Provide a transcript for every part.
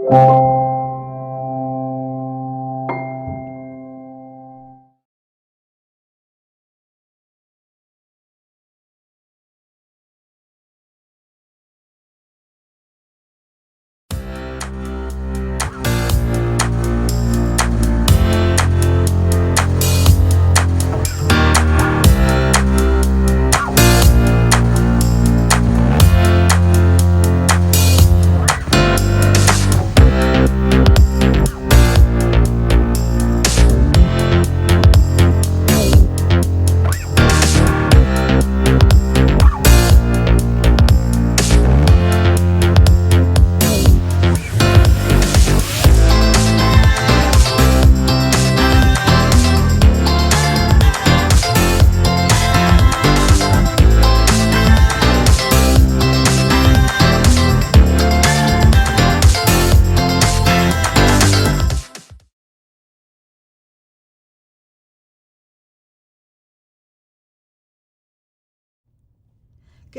Good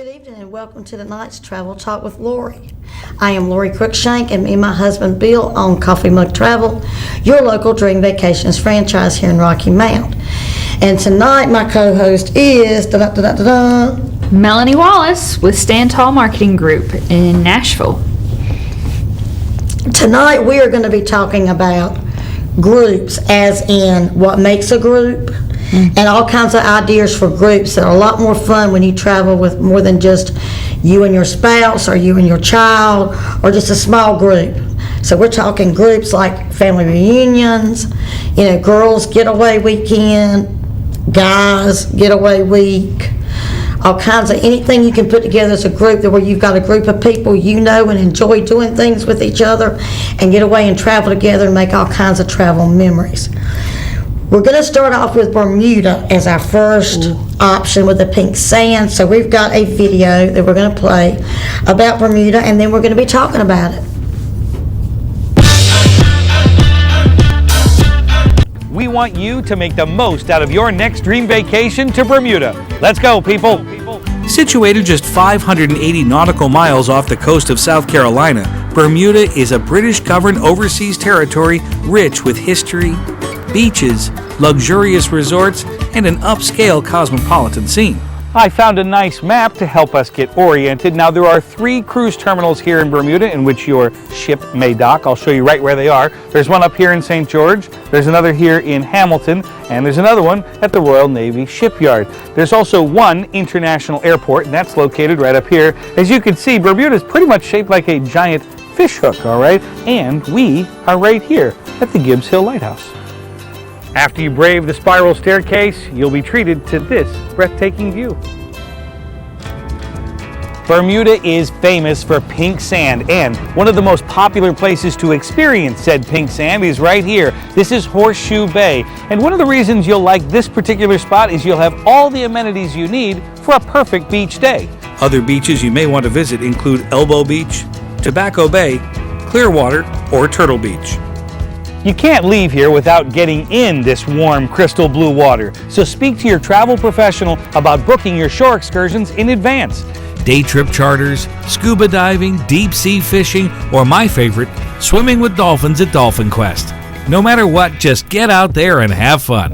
evening and welcome to tonight's Travel Talk with Lorie. I am Lorie Crookshank, and me and my husband Bill own Coffee Mug Travel, your local dream vacations franchise here in Rocky Mount. And tonight my co-host is Melanie Wallace with Stand Tall Marketing Group in Nashville. Tonight we are going to be talking about groups, as in what makes a group, and all kinds of ideas for groups that are a lot more fun when you travel with more than just you and your spouse or you and your child or just a small group. So we're talking groups like family reunions, girls getaway weekend, guys getaway week, all kinds of anything you can put together as a group where you've got a group of people and enjoy doing things with each other and get away and travel together and make all kinds of travel memories. We're going to start off with Bermuda as our first option with the pink sand. So we've got a video that we're going to play about Bermuda, and then we're going to be talking about it. We want you to make the most out of your next dream vacation to Bermuda. Let's go, people. Situated just 580 nautical miles off the coast of South Carolina, Bermuda is a British-governed overseas territory rich with history, beaches, luxurious resorts, and an upscale cosmopolitan scene. I found a nice map to help us get oriented. Now, there are 3 cruise terminals here in Bermuda in which your ship may dock. I'll show you right where they are. There's one up here in St. George, there's another here in Hamilton, and there's another one at the Royal Navy Shipyard. There's also one international airport, and that's located right up here. As you can see, Bermuda is pretty much shaped like a giant fish hook, all right? And we are right here at the Gibbs Hill Lighthouse. After you brave the spiral staircase, you'll be treated to this breathtaking view. Bermuda is famous for pink sand, and one of the most popular places to experience said pink sand is right here. This is Horseshoe Bay, and one of the reasons you'll like this particular spot is you'll have all the amenities you need for a perfect beach day. Other beaches you may want to visit include Elbow Beach, Tobacco Bay, Clearwater, or Turtle Beach. You can't leave here without getting in this warm crystal blue water, so speak to your travel professional about booking your shore excursions in advance. Day trip charters, scuba diving, deep sea fishing, or my favorite, swimming with dolphins at Dolphin Quest. No matter what, just get out there and have fun.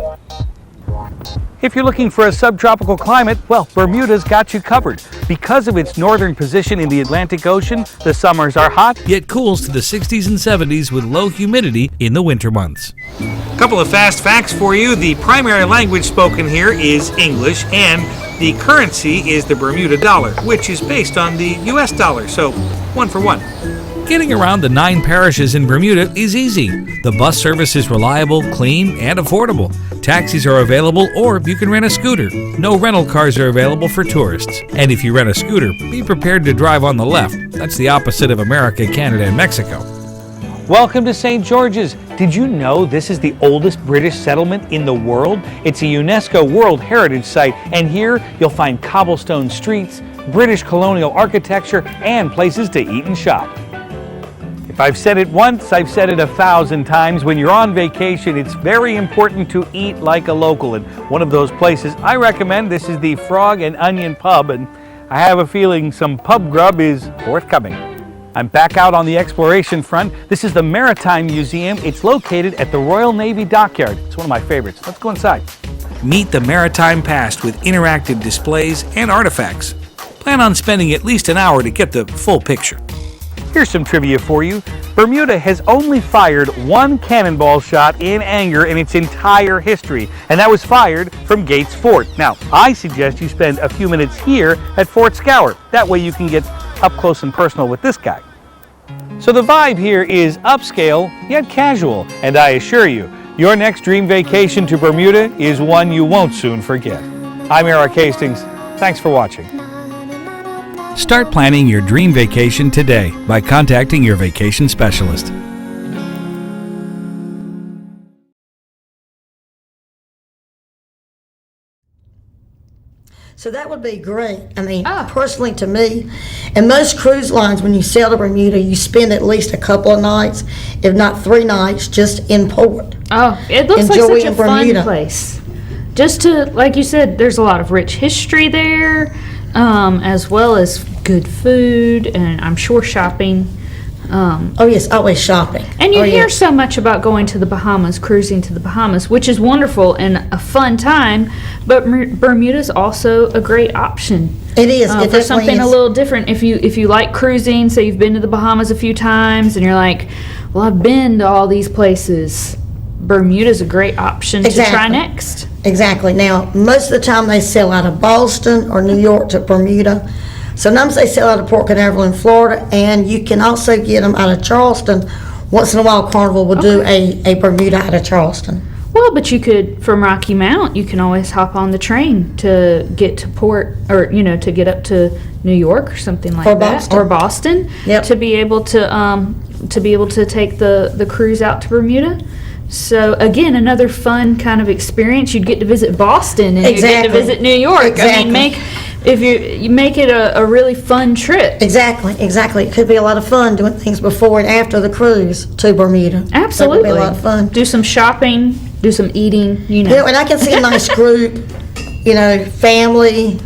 If you're looking for a subtropical climate, well, Bermuda's got you covered. Because of its northern position in the Atlantic Ocean, the summers are hot, yet cools to the 60s and 70s with low humidity in the winter months. Couple of fast facts for you. The primary language spoken here is English, and the currency is the Bermuda dollar, which is based on the US dollar, so 1 for 1. Getting around the 9 parishes in Bermuda is easy. The bus service is reliable, clean, and affordable. Taxis are available, or you can rent a scooter. No rental cars are available for tourists. And if you rent a scooter, be prepared to drive on the left. That's the opposite of America, Canada, and Mexico. Welcome to St. George's. Did you know this is the oldest British settlement in the world? It's a UNESCO World Heritage Site, and here you'll find cobblestone streets, British colonial architecture, and places to eat and shop. If I've said it once, I've said it 1,000 times. When you're on vacation, it's very important to eat like a local. And one of those places I recommend, this is the Frog and Onion Pub, and I have a feeling some pub grub is forthcoming. I'm back out on the exploration front. This is the Maritime Museum. It's located at the Royal Navy Dockyard. It's one of my favorites. Let's go inside. Meet the maritime past with interactive displays and artifacts. Plan on spending at least an hour to get the full picture. Here's some trivia for you. Bermuda has only fired one cannonball shot in anger in its entire history, and that was fired from Gates Fort. Now, I suggest you spend a few minutes here at Fort Scour. That way you can get up close and personal with this guy. So the vibe here is upscale yet casual, and I assure you, your next dream vacation to Bermuda is one you won't soon forget. I'm Eric Hastings. Thanks for watching. Start planning your dream vacation today by contacting your vacation specialist. So that would be great. I mean, Oh. personally to me, and most cruise lines, when you sail to Bermuda, you spend at least a couple of nights, if not 3 nights, just in port. Oh, it looks like Enjoy such a in fun Bermuda. place. Just to, like you said, there's a lot of rich history there, as well as good food, and I'm sure shopping. Oh yes, always shopping. And you Oh, hear yes. so much about going to the Bahamas, cruising to the Bahamas, which is wonderful and a fun time, but Bermuda's also a great option. It is. It For definitely something a is. little different. If you like cruising, say you've been to the Bahamas a few times and you're like, well, I've been to all these places, Bermuda's a great option to try Exactly. next. Exactly. Now, most of the time they sail out of Boston or New York to Bermuda. Sometimes they sail out of Port Canaveral in Florida, and you can also get them out of Charleston. Once in a while, Carnival will do a Bermuda out of Charleston. Well, but you could, from Rocky Mount, you can always hop on the train to get to port, or, to get up to New York or something like Or that. Boston. Or Boston. Yep. To be able to take the cruise out to Bermuda. So again, another fun kind of experience. You'd get to visit Boston and you get to Exactly. visit New York. Exactly. I mean, if you make it a really fun trip. Exactly. It could be a lot of fun doing things before and after the cruise to Bermuda. Absolutely. That would be a lot of fun. Do some shopping, do some eating, And I can see a nice group, family,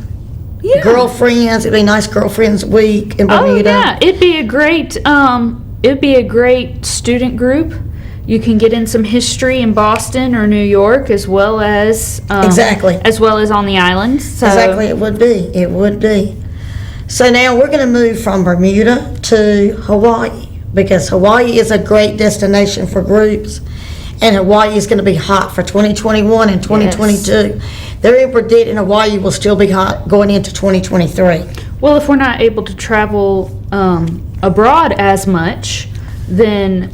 Yeah. girlfriends. It'd be a nice girlfriends week in Oh Bermuda. yeah, it'd be a great student group. You can get in some history in Boston or New York, as well as Exactly. as well as on the islands. So, Exactly, it would be. It would be. So now we're going to move from Bermuda to Hawaii, because Hawaii is a great destination for groups, and Hawaii is going to be hot for 2021 and 2022. They're even predicting Hawaii will still be hot going into 2023. Well, if we're not able to travel abroad as much, then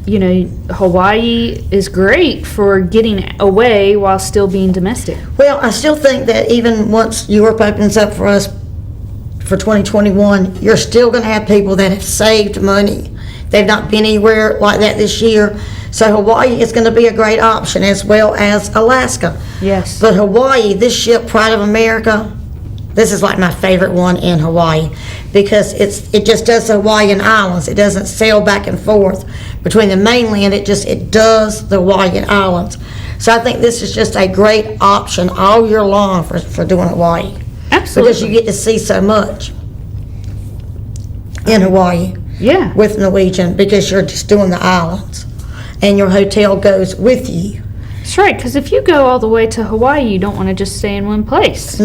Hawaii is great for getting away while still being domestic. Well, I still think that even once Europe opens up for us for 2021, you're still going to have people that have saved money. They've not been anywhere like that this year. So Hawaii is going to be a great option, as well as Alaska. Yes. But Hawaii, this ship, Pride of America, this is like my favorite one in Hawaii, because it just does the Hawaiian Islands. It doesn't sail back and forth between the mainland. It does the Hawaiian Islands. So I think this is just a great option all year long for doing Hawaii. Absolutely. Because you get to see so much in Hawaii Yeah. with Norwegian, because you're just doing the islands and your hotel goes with you. That's right, because if you go all the way to Hawaii, you don't want to just stay in one place.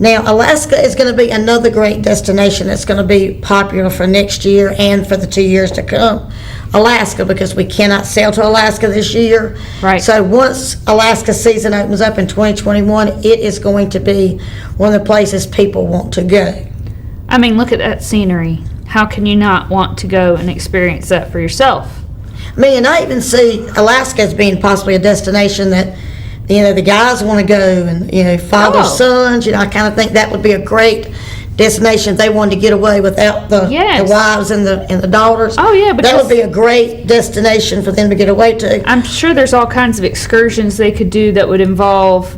Now, Alaska is going to be another great destination that's going to be popular for next year and for the 2 years to come. Alaska, because we cannot sail to Alaska this year. Right. So once Alaska season opens up in 2021, it is going to be one of the places people want to go. I mean, look at that scenery. How can you not want to go and experience that for yourself? I mean, and I even see Alaska as being possibly a destination that, the guys want to go, and, father, Oh. sons, I kind of think that would be a great destination if they wanted to get away without the Yes. wives and the daughters. Oh, yeah, That because- would be a great destination for them to get away to. I'm sure there's all kinds of excursions they could do that would involve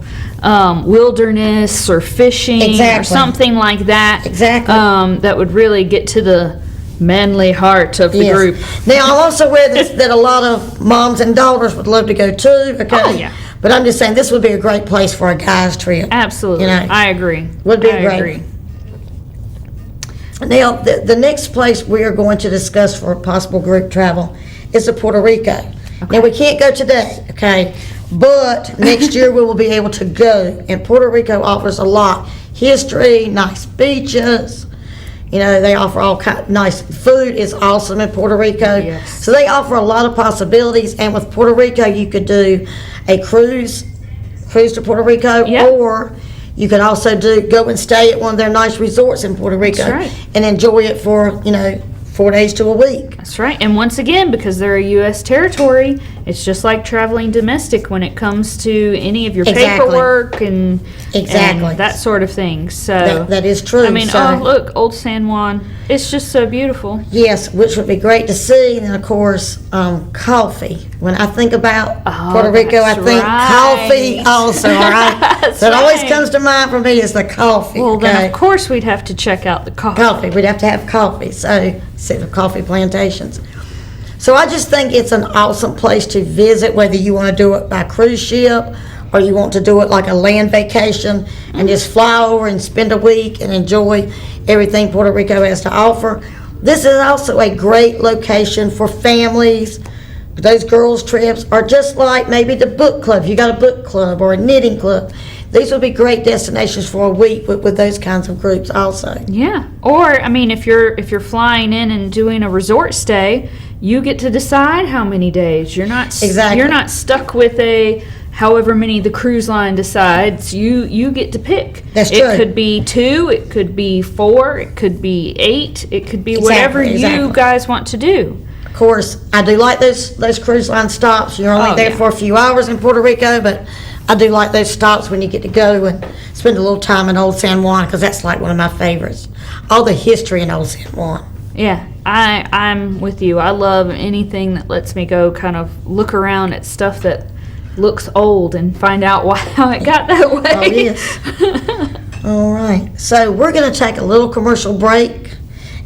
wilderness or fishing or Exactly. something like that. Exactly. That would really get to the manly heart of the Yes. group. Now, I'm also aware that a lot of moms and daughters would love to go too. Okay. Oh, yeah. But I'm just saying, this would be a great place for a guy's trip. Absolutely. You know, I agree. would be I great. agree. Now, the next place we are going to discuss for possible group travel is to Puerto Rico. Now, we can't go today, okay? But next year we will be able to go. And Puerto Rico offers a lot. History, nice beaches. You know, they offer all kind nice food is awesome in Puerto Rico. Yes. So they offer a lot of possibilities. And with Puerto Rico, you could do a cruise to Puerto Rico, Yep. or you could also go and stay at one of their nice resorts in Puerto Rico. That's right. And enjoy it for, 4 days to a week. That's right. And once again, because they're a U.S. territory, it's just like traveling domestic when it comes to any of your Exactly. paperwork and Exactly. that sort of thing. So That is true. I mean, So- look, Old San Juan. It's just so beautiful. Yes, which would be great to see. And then, of course, coffee. When I think about Puerto Rico, I that's think right. coffee also, all right? That's So it always right. comes to mind for me is the coffee, Well, okay? then of course we'd have to check out the coffee. Coffee, we'd have to have coffee, so, instead of coffee plantations. So I just think it's an awesome place to visit, whether you want to do it by cruise ship or you want to do it like a land vacation and just fly over and spend a week and enjoy everything Puerto Rico has to offer. This is also a great location for families. Those girls' trips are just like maybe the book club. You got a book club or a knitting club. These would be great destinations for a week with those kinds of groups also. Yeah. Or I mean, if you're flying in and doing a resort stay, you get to decide how many days. You're not Exactly. You're not stuck with however many the cruise line decides. You get to pick. That's It true. could be 2, it could be 4, it could be 8, it could be whatever you exactly. guys want to do. Of course, I do like those cruise line stops. You're only Oh, there yeah. for a few hours in Puerto Rico, but I do like those stops when you get to go and spend a little time in Old San Juan, because that's like one of my favorites. All the history in Old San Juan. Yeah, I'm with you. I love anything that lets me go kind of look around at stuff that looks old and find out how it got that way. Oh, yes. All right. So we're going to take a little commercial break,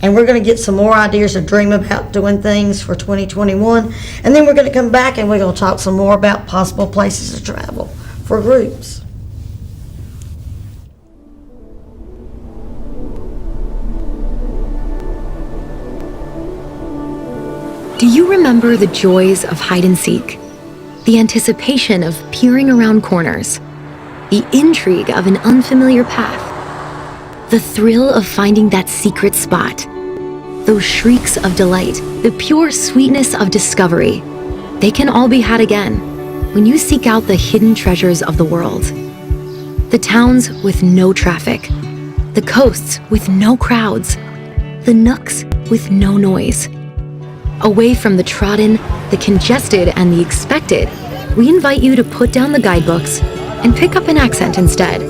and we're going to get some more ideas to dream about doing things for 2021. And then we're going to come back and we're going to talk some more about possible places to travel for groups. Do you remember the joys of hide and seek? The anticipation of peering around corners? The intrigue of an unfamiliar path? The thrill of finding that secret spot? Those shrieks of delight, the pure sweetness of discovery, they can all be had again when you seek out the hidden treasures of the world. The towns with no traffic, the coasts with no crowds, the nooks with no noise. Away from the trodden, the congested, and the expected, we invite you to put down the guidebooks and pick up an accent instead.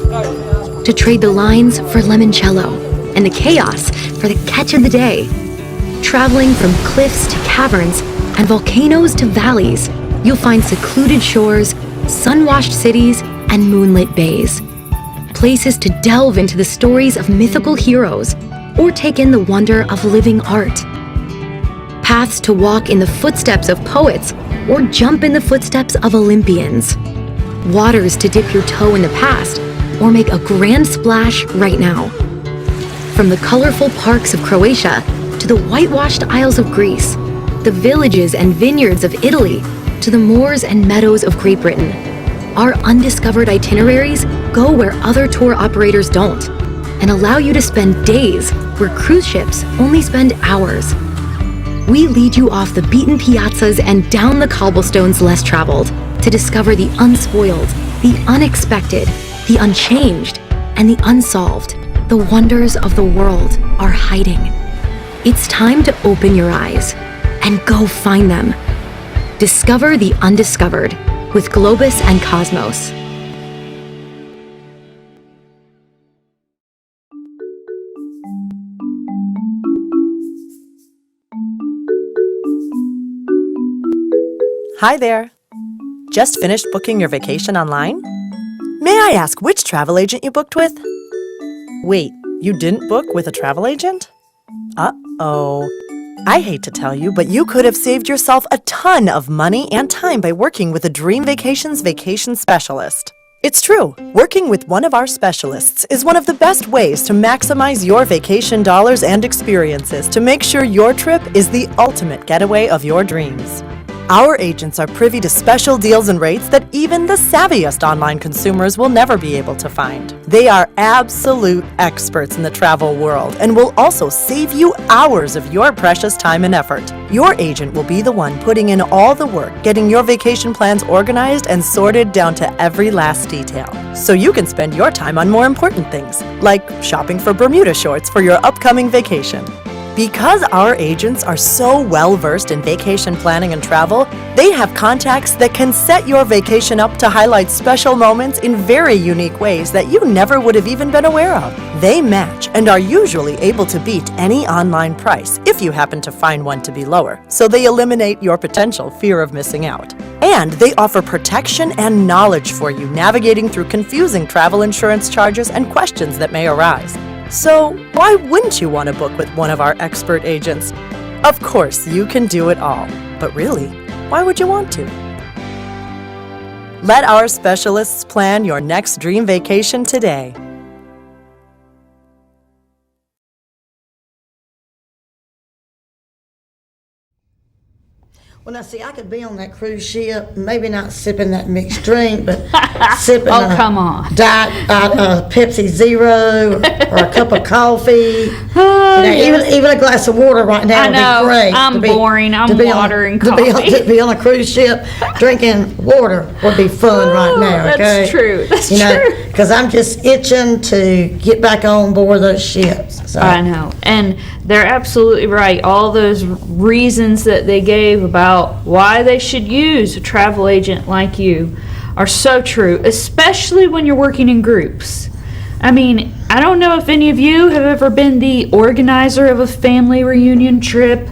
To trade the lines for limoncello and the chaos for the catch of the day. Traveling from cliffs to caverns and volcanoes to valleys, you'll find secluded shores, sun-washed cities, and moonlit bays. Places to delve into the stories of mythical heroes or take in the wonder of living art. Paths to walk in the footsteps of poets or jump in the footsteps of Olympians. Waters to dip your toe in the past or make a grand splash right now. From the colorful parks of Croatia to the whitewashed isles of Greece, the villages and vineyards of Italy to the moors and meadows of Great Britain, our undiscovered itineraries go where other tour operators don't and allow you to spend days where cruise ships only spend hours. We lead you off the beaten piazzas and down the cobblestones less traveled to discover the unspoiled, the unexpected, the unchanged, and the unsolved. The wonders of the world are hiding. It's time to open your eyes and go find them. Discover the undiscovered with Globus and Cosmos. Hi there. Just finished booking your vacation online? May I ask which travel agent you booked with? Wait, you didn't book with a travel agent? Uh-oh. I hate to tell you, but you could have saved yourself a ton of money and time by working with a Dream Vacations vacation specialist. It's true. Working with one of our specialists is one of the best ways to maximize your vacation dollars and experiences to make sure your trip is the ultimate getaway of your dreams. Our agents are privy to special deals and rates that even the savviest online consumers will never be able to find. They are absolute experts in the travel world and will also save you hours of your precious time and effort. Your agent will be the one putting in all the work, getting your vacation plans organized and sorted down to every last detail. So you can spend your time on more important things, like shopping for Bermuda shorts for your upcoming vacation. Because our agents are so well-versed in vacation planning and travel, they have contacts that can set your vacation up to highlight special moments in very unique ways that you never would have even been aware of. They match and are usually able to beat any online price if you happen to find one to be lower, so they eliminate your potential fear of missing out. And they offer protection and knowledge for you navigating through confusing travel insurance charges and questions that may arise. So, why wouldn't you want to book with one of our expert agents? Of course, you can do it all. But really, why would you want to? Let our specialists plan your next dream vacation today. Well, now, see, I could be on that cruise ship, maybe not sipping that mixed drink, but sipping Oh, come on. Diet Pepsi Zero or a cup of coffee. Oh, Even a glass of water right now I know. would be great. I'm boring. I'm water and To coffee. be on a cruise ship, drinking water would be fun right now, okay? That's true. That's true. Because I'm just itching to get back on board those ships. So. I know. And they're absolutely right. All those reasons that they gave about why they should use a travel agent like you are so true, especially when you're working in groups. I mean, I don't know if any of you have ever been the organizer of a family reunion trip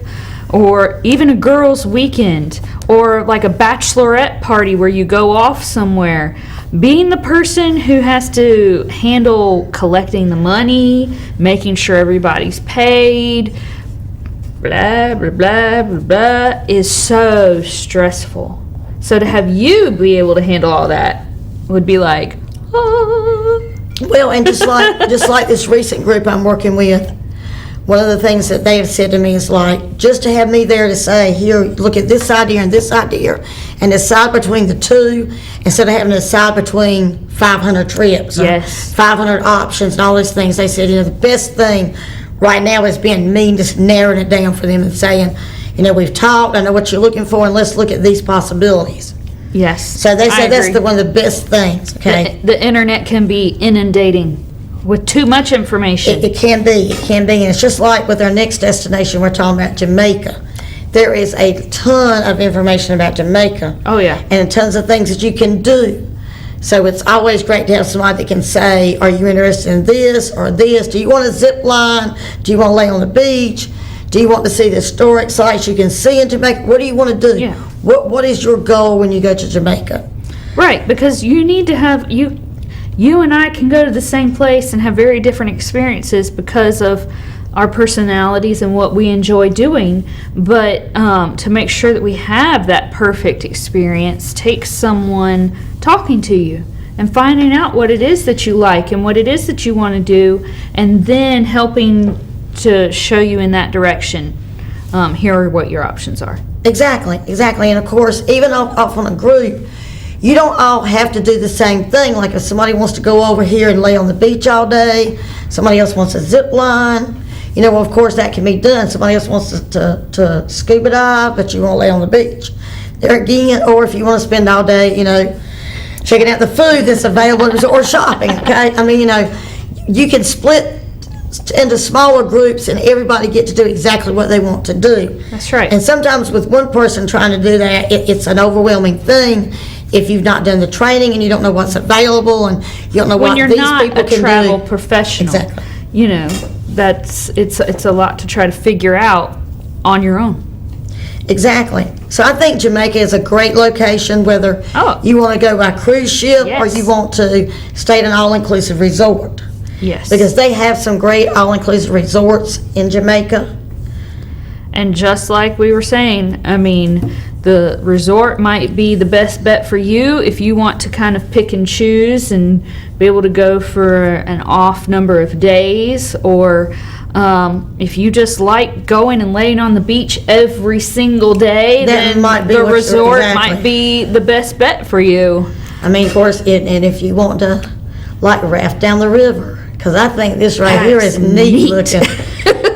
or even a girls' weekend or like a bachelorette party where you go off somewhere. Being the person who has to handle collecting the money, making sure everybody's paid, blah, blah, blah, blah, blah, is so stressful. So to have you be able to handle all that would be like, ah. Well, and just like this recent group I'm working with, one of the things that they have said to me is like, just to have me there to say, here, look at this idea and decide between the two, instead of having to decide between 500 trips or Yes. 500 options and all these things. They said, the best thing right now is being me, just narrowing it down for them and saying, we've talked, I know what you're looking for, and let's look at these possibilities. Yes. So they I said that's agree. one of the best things, okay? The internet can be inundating with too much information. It can be, and it's just like with our next destination, we're talking about Jamaica. There is a ton of information about Jamaica. Oh, yeah. And tons of things that you can do. So it's always great to have somebody that can say, are you interested in this or this? Do you want to zip line? Do you want to lay on the beach? Do you want to see the historic sites you can see in Jamaica? What do you want to do? Yeah. What is your goal when you go to Jamaica? Right, because you need to have, you and I can go to the same place and have very different experiences because of our personalities and what we enjoy doing. But to make sure that we have that perfect experience takes someone talking to you and finding out what it is that you like and what it is that you want to do, and then helping to show you in that direction. Here are what your options are. Exactly. And of course, even off on a group, you don't all have to do the same thing. Like if somebody wants to go over here and lay on the beach all day, somebody else wants a zip line, of course that can be done. Somebody else wants to scuba dive, but you want to lay on the beach. There again, or if you want to spend all day, checking out the food that's available or shopping, okay? I mean, you can split into smaller groups and everybody get to do exactly what they want to do. That's right. And sometimes with one person trying to do that, it's an overwhelming thing if you've not done the training and you don't know what's available and you don't know what When these you're people not a can travel do. professional, Exactly. it's a lot to try to figure out on your own. Exactly. So I think Jamaica is a great location, whether you want to go by cruise ship or Yes. you want to stay at an all-inclusive resort. Yes. Because they have some great all-inclusive resorts in Jamaica. And just like we were saying, I mean, The resort might be the best bet for you if you want to kind of pick and choose and be able to go for an off number of days, or if you just like going and laying on the beach every single day, then the resort might be the best bet for you. I mean, of course, and if you want to, like, raft down the river, because I think this right here is neat looking.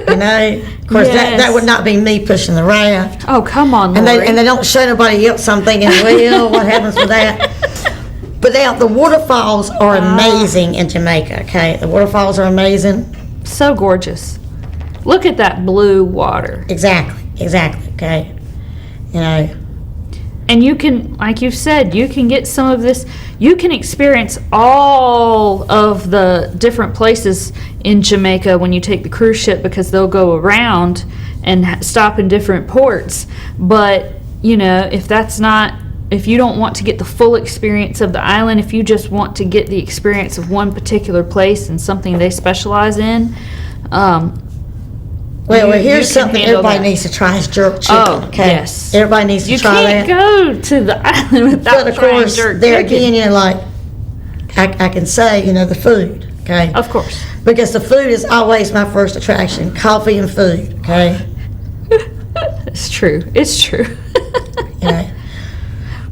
You know, of course, that would not be me pushing the raft. Oh, come on, And Lorie. they don't show nobody else. I'm thinking, well, what happens with that? But the waterfalls are amazing in Jamaica, okay? The waterfalls are amazing. So gorgeous. Look at that blue water. Exactly, okay? You know. And you can, like you've said, you can get some of this, you can experience all of the different places in Jamaica when you take the cruise ship, because they'll go around and stop in different ports. But, you know, if you don't want to get the full experience of the island, if you just want to get the experience of one particular place and something they specialize in, Well, here's something everybody needs to try is jerk chicken. Oh, okay? yes. Everybody needs to try that. You can't go to the island without But of trying course, jerk there chicken. again, you know, like, I can say, you know, the food, okay? Of course. Because the food is always my first attraction, coffee and food, okay? It's true. It's true. You know?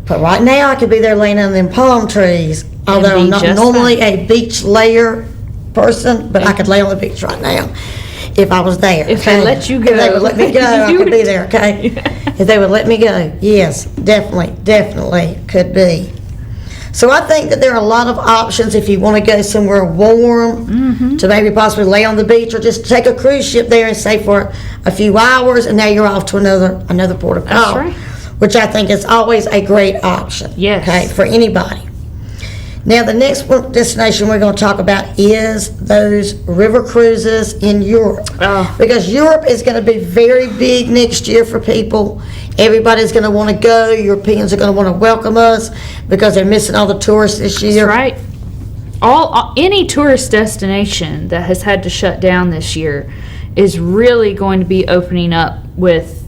But right now, I could be there laying under them palm trees, although I'm be not just normally a beach layer person, but I could lay on the beach right now if I was there. If they let you go. If they would let me go, I You could be would- there, okay? If they would let me go, yes, definitely could be. So I think that there are a lot of options if you want to go somewhere warm to maybe possibly lay on the beach, or just take a cruise ship there and stay for a few hours, and now you're off to another port of call. That's right. Which I think is always a great option. Yes. Okay, for anybody. Now, the next destination we're going to talk about is those river cruises in Europe. Oh. Because Europe is going to be very big next year for people. Everybody's going to want to go. Europeans are going to want to welcome us because they're missing all the tourists this year. That's right. Any tourist destination that has had to shut down this year is really going to be opening up with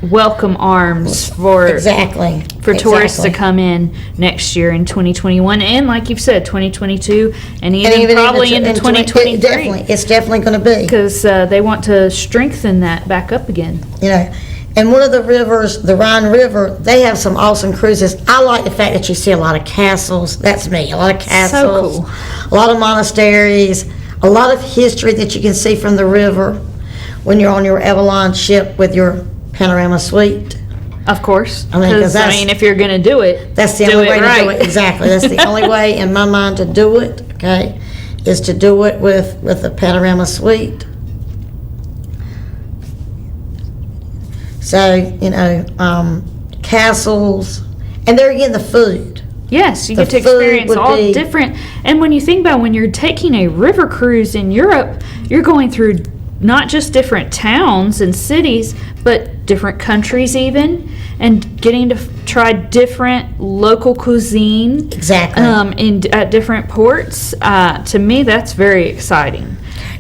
welcome arms for tourists to come in next year in 2021, and like you've said, 2022, and even probably into 2023. It's definitely going to be, because they want to strengthen that back up again. You know, and one of the rivers, the Rhine River, they have some awesome cruises. I like the fact that you see a lot of castles. That's me. A lot of castles, So cool. A lot of monasteries, a lot of history that you can see from the river when you're on your Avalon ship with your panorama suite. Of course. I mean, 'cause Because, if you're going to do it, That's the do only way it to do right. it. Exactly. That's the only way in my mind to do it, okay, is to do it with the panorama suite. So, you know, castles, and there again, the food. Yes, you The get to food experience would all be- different. And when you think about when you're taking a river cruise in Europe, you're going through not just different towns and cities, but different countries even, and getting to try different local cuisine. Exactly. At different ports. To me, that's very exciting.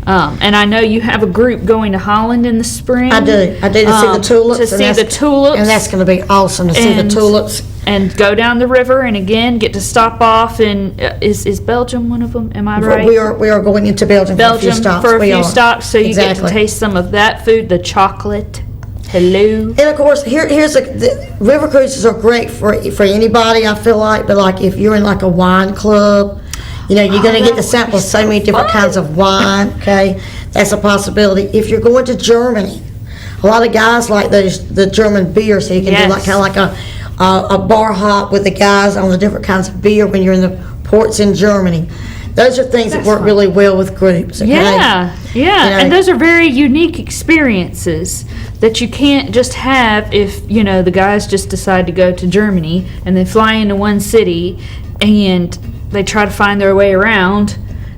And I know you have a group going to Holland in the spring. I do to see the tulips. To and see that's- the tulips. And that's going to be awesome to see the And- tulips. And go down the river, and again get to stop off. And is Belgium one of them? Am I right? We are going into Belgium for a few Belgium stops. for a We few are. stops, so you get Exactly. to taste some of that food, the chocolate. Hello. And of course, here's the river cruises are great for anybody, I feel like, but like if you're in like a wine club, you know, you're going to get to sample so many different kinds of wine, okay? That's a possibility. If you're going to Germany, a lot of guys like the German beer, so you can do like Yes. kind of like a bar hop with the guys on the different kinds of beer when you're in the ports in Germany. Those are things that work really well with groups, okay? Yeah. You know, And those are very unique experiences that you can't just have if, you know, the guys just decide to go to Germany and they fly into one city and they try to find their way around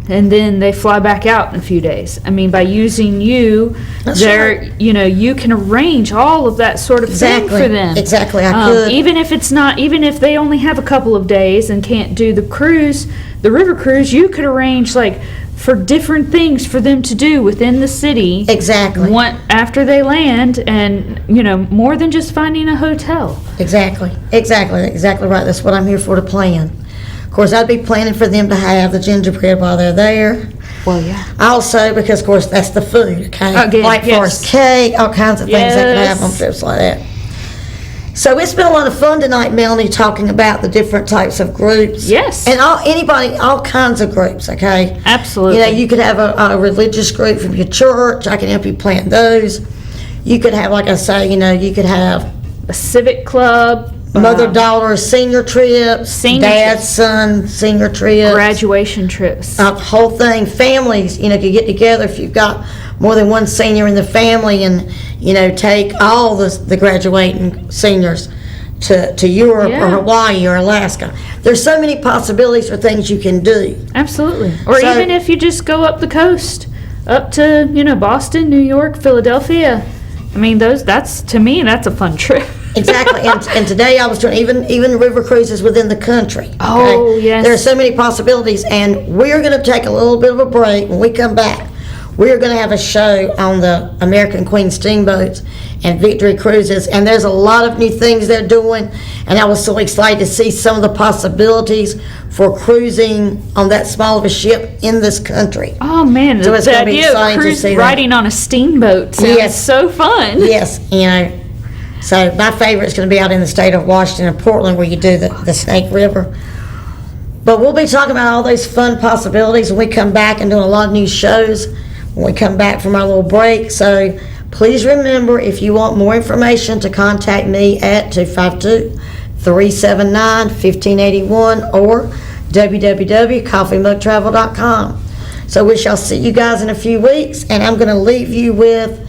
and then they fly back out in a few days. I mean, by using you, That's you know, you can arrange all of that sort of thing Exactly. for them. Exactly. I could. Even if they only have a couple of days and can't do the cruise, the river cruise, you could arrange like for different things for them to do within the city. Exactly. After they land, and more than just finding a hotel. Exactly right. That's what I'm here for, to plan. Of course, I'd be planning for them to have the gingerbread while they're there. Well, yeah. Also, because of course that's the food, okay? Again, White Forest cake, all kinds of things they can have on trips like that. So it's been a lot of fun tonight, Melanie, talking about the different types of groups. Yes. And all kinds of groups, okay? Absolutely. You could have a religious group from your church. I can help you plan those. You could have, like I say, you could have a civic club. Mother-daughter senior trips, dad-son senior trips. Graduation trips. Whole thing. Families, could get together if you've got more than one senior in the family and, take all the graduating seniors to Europe or Hawaii or Alaska. There's so many possibilities for things you can do. Absolutely. Or even if you just go up the coast, up to, Boston, New York, Philadelphia. I mean, to me, that's a fun trip. Exactly, and today I was doing even river cruises within the country. Okay? Oh, yes. There are so many possibilities, and we're going to take a little bit of a break. When we come back, we're going to have a show on the American Queen steamboats and Victory cruises, and there's a lot of new things they're doing, and I was so excited to see some of the possibilities for cruising on that small of a ship in this country. Oh man, So it's the gonna be idea of exciting to see that. riding on a steamboat sounds so fun. Yes, So my favorite is going to be out in the state of Washington and Portland, where you do the Snake River. But we'll be talking about all those fun possibilities when we come back, and doing a lot of new shows when we come back from our little break. So please remember, if you want more information, to contact me at 252-379-1581 or www.coffeemugtravel.com. So we shall see you guys in a few weeks, and I'm going to leave you with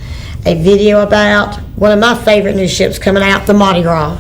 a video about one of my favorite new ships coming out, the Mardi Gras.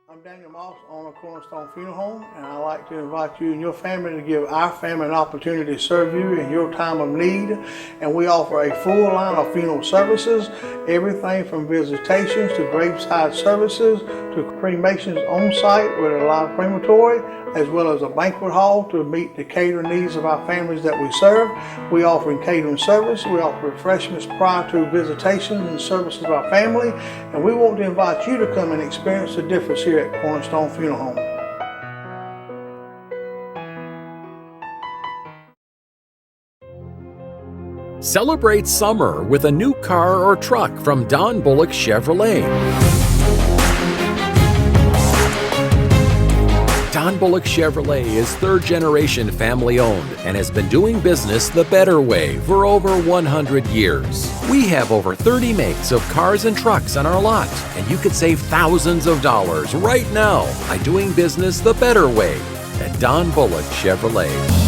I'm Daniel Moss, owner of Cornerstone Funeral Home, and I'd like to invite you and your family to give our family an opportunity to serve you in your time of need. And we offer a full line of funeral services, everything from visitations to graveside services to cremations on site with a live crematory, as well as a banquet hall to meet the catering needs of our families that we serve. We offer catering service, we offer refreshments prior to visitations and services of our family, and we want to invite you to come and experience the difference here at Cornerstone Funeral Home. Celebrate summer with a new car or truck from Don Bullock Chevrolet. Don Don Bullock Chevrolet is third-generation family-owned and has been doing business the better way for over 100 years. We have over 30 makes of cars and trucks on our lot, and you could save thousands of dollars right now by doing business the better way at Don Bullock Chevrolet.